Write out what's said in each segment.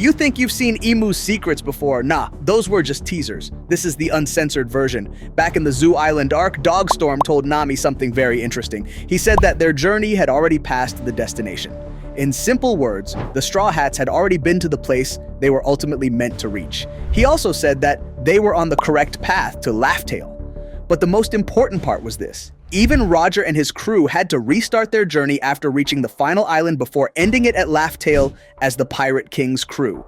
You think you've seen Emu's secrets before? Nah, those were just teasers. This is the uncensored version. Back in the Zoo Island arc, Dogstorm told Nami something very interesting. He said that their journey had already passed the destination. In simple words, the Straw Hats had already been to the place they were ultimately meant to reach. He also said that they were on the correct path to Laugh Tale. But the most important part was this. Even Roger and his crew had to restart their journey after reaching the final island before ending it at Laugh Tale as the Pirate King's crew.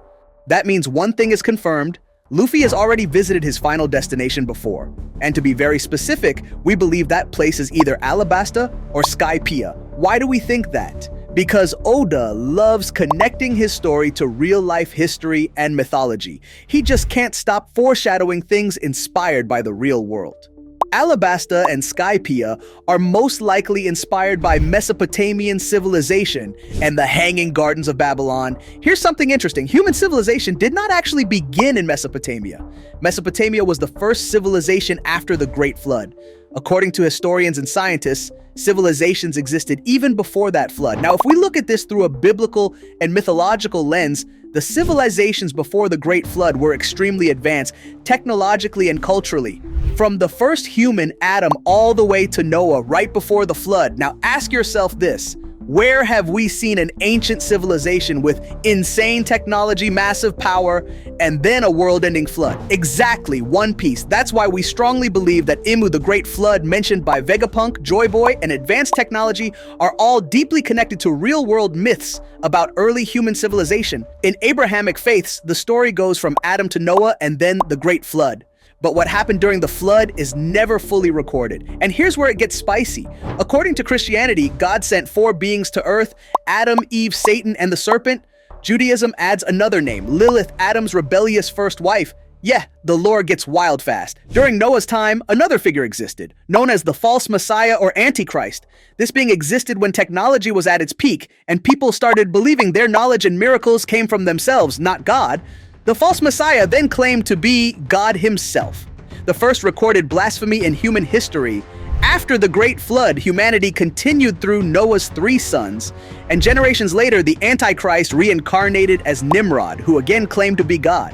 That means one thing is confirmed: Luffy has already visited his final destination before. And to be very specific, we believe that place is either Alabasta or Skypia. Why do we think that? Because Oda loves connecting his story to real-life history and mythology. He just can't stop foreshadowing things inspired by the real world. Alabasta and Skypia are most likely inspired by Mesopotamian civilization and the Hanging Gardens of Babylon. Here's something interesting. Human civilization did not actually begin in Mesopotamia. Mesopotamia was the first civilization after the Great Flood. According to historians and scientists, civilizations existed even before that flood. Now, if we look at this through a biblical and mythological lens, the civilizations before the Great Flood were extremely advanced, technologically and culturally. From the first human, Adam, all the way to Noah, right before the flood. Now ask yourself this: where have we seen an ancient civilization with insane technology, massive power, and then a world-ending flood? Exactly, One Piece. That's why we strongly believe that Emu, the Great Flood mentioned by Vegapunk, Joy Boy, and advanced technology are all deeply connected to real-world myths about early human civilization. In Abrahamic faiths, the story goes from Adam to Noah and then the Great Flood. But what happened during the flood is never fully recorded. And here's where it gets spicy. According to Christianity, God sent 4 beings to earth: Adam, Eve, Satan, and the serpent. Judaism adds another name, Lilith, Adam's rebellious first wife. Yeah, the lore gets wild fast. During Noah's time, another figure existed, known as the false Messiah or Antichrist. This being existed when technology was at its peak, and people started believing their knowledge and miracles came from themselves, not God. The false Messiah then claimed to be God himself. The first recorded blasphemy in human history. After the Great Flood, humanity continued through Noah's 3 sons, and generations later, the Antichrist reincarnated as Nimrod, who again claimed to be God.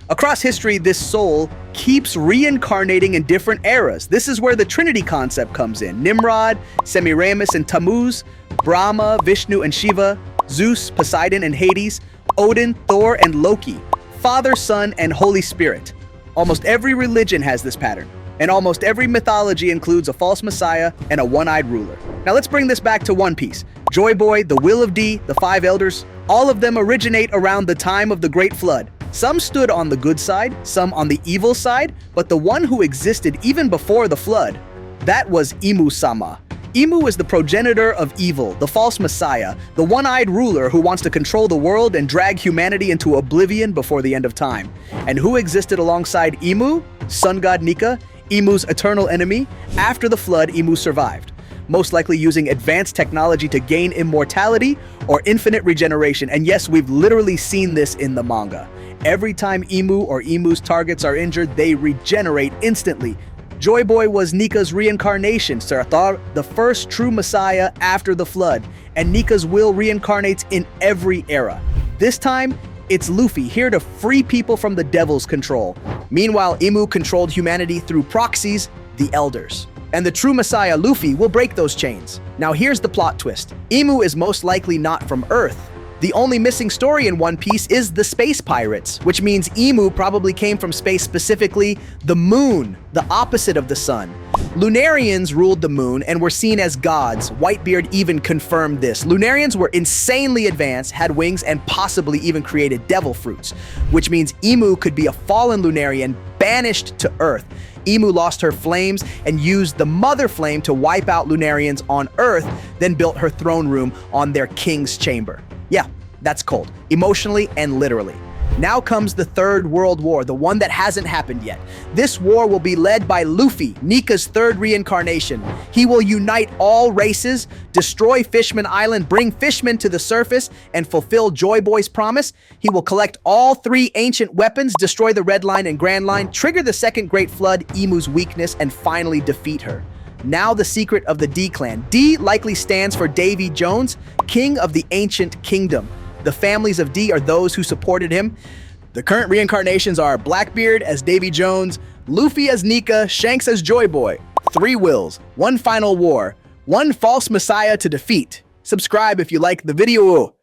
Across history, this soul keeps reincarnating in different eras. This is where the Trinity concept comes in. Nimrod, Semiramis and Tammuz, Brahma, Vishnu and Shiva, Zeus, Poseidon and Hades, Odin, Thor and Loki, Father, Son, and Holy Spirit. Almost every religion has this pattern, and almost every mythology includes a false messiah and a one-eyed ruler. Now let's bring this back to One Piece. Joy Boy, the Will of D, the 5 Elders, all of them originate around the time of the Great Flood. Some stood on the good side, some on the evil side, but the one who existed even before the flood, that was Emu-sama. Emu is the progenitor of evil, the false messiah, the one-eyed ruler who wants to control the world and drag humanity into oblivion before the end of time. And who existed alongside Emu? Sun god Nika, Emu's eternal enemy. After the flood, Emu survived, most likely using advanced technology to gain immortality or infinite regeneration. And yes, we've literally seen this in the manga. Every time Emu or Emu's targets are injured, they regenerate instantly. Joy Boy was Nika's reincarnation, Sarathar, the first true messiah after the flood, and Nika's will reincarnates in every era. This time, it's Luffy, here to free people from the devil's control. Meanwhile, Emu controlled humanity through proxies, the Elders. And the true messiah, Luffy, will break those chains. Now here's the plot twist. Emu is most likely not from Earth. The only missing story in One Piece is the space pirates, which means Emu probably came from space, specifically the moon, the opposite of the sun. Lunarians ruled the moon and were seen as gods. Whitebeard even confirmed this. Lunarians were insanely advanced, had wings, and possibly even created devil fruits, which means Emu could be a fallen Lunarian banished to Earth. Emu lost her flames and used the Mother Flame to wipe out Lunarians on Earth, then built her throne room on their king's chamber. Yeah, that's cold, emotionally and literally. Now comes the Third World War, the one that hasn't happened yet. This war will be led by Luffy, Nika's 3rd reincarnation. He will unite all races, destroy Fishman Island, bring fishmen to the surface, and fulfill Joy Boy's promise. He will collect all 3 ancient weapons, destroy the Red Line and Grand Line, trigger the Second Great Flood, Emu's weakness, and finally defeat her. Now the secret of the D-Clan. D likely stands for Davy Jones, King of the Ancient Kingdom. The families of D are those who supported him. The current reincarnations are Blackbeard as Davy Jones, Luffy as Nika, Shanks as Joy Boy. 3 wills, 1 final war, 1 false messiah to defeat. Subscribe if you like the video.